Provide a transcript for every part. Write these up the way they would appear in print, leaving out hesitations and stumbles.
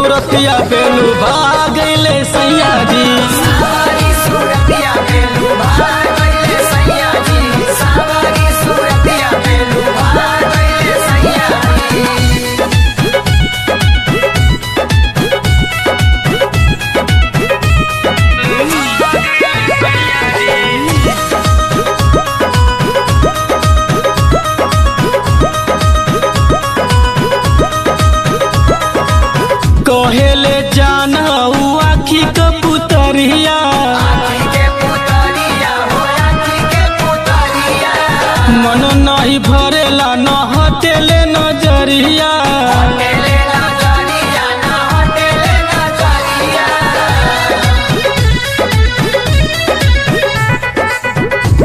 सूरतिया बेलू भागले सैया जी। सावरी सूरतिया बेलू भागले सैया जी। सावरी सूरतिया बेलू भागले सैया जी। कहेले जाना आखी के पुतरिया, मन नहीं भरेला न हटेले नजरिया।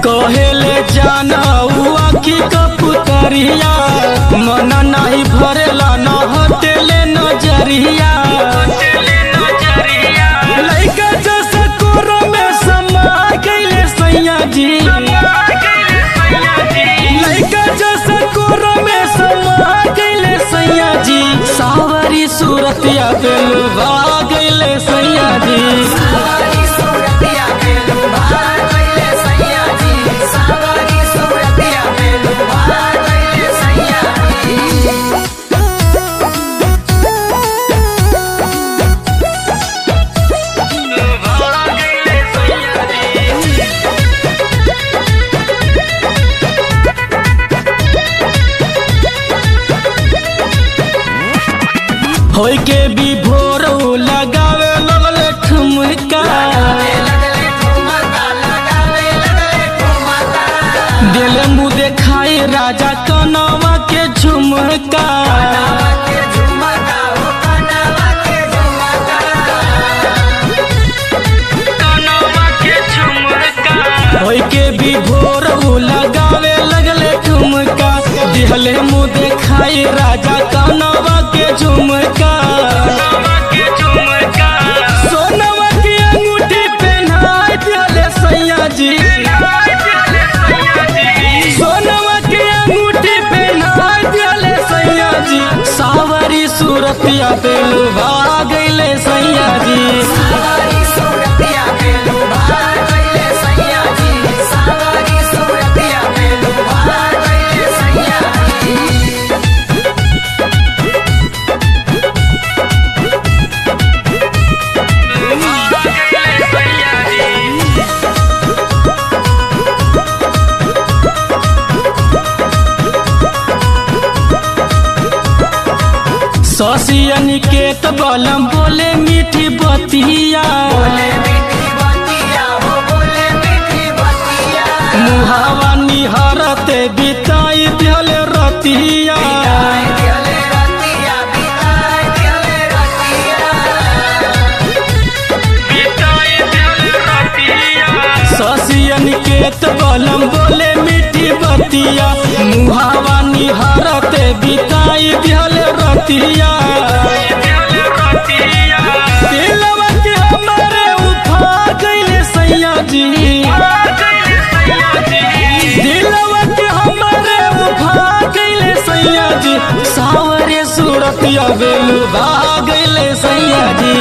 कहेले जाना आखी के पुतरिया, मन नहीं भरेला न हटेले नजरिया। लइका जैसे कोरो में समा गइले सैया जी। लइका जैसे कोरो में समा गइले सैया जी। सावरी सूरतिया बेलू भागले सैया जी। सावरी सूरतिया बेलू भागले सैया जी। सावरी सूरतिया बेलू भागले सैया जी। होई के भी भोर लगावे लगले ठुमका। दिल मुँह देखाई राजा कनवा के झुमका। होई के भी भोर लगावे लगले ठुमका। दिहले मुँह देखाई राजा कनवा के झुमका। सोनवा की अंगूठी पहनाई दिहले सैया जी। सोनवा की अंगूठी पहनाई दिहले सैया जी। सावरी सूरतिया बेलू भागले सैया जी। सावरी सूरतिया बेलू भागले सैया जी। सावरी सूरतिया बेलू भागले सैया जी। शशि अनिकेत बलम बोले मीठी बतिया। मुहावा निहरते बिताई दिहले रतिया। शशि अनिकेत बलम बोले मीठी बतिया। मुहावा निहरते बिताई दिहले रतिया। दिलवा के हमारे उठा गइले सैया जी। दिलवा के हमारे उठा गइले सैया जी। सावरे सूरतिया बेलू भागले सैया जी।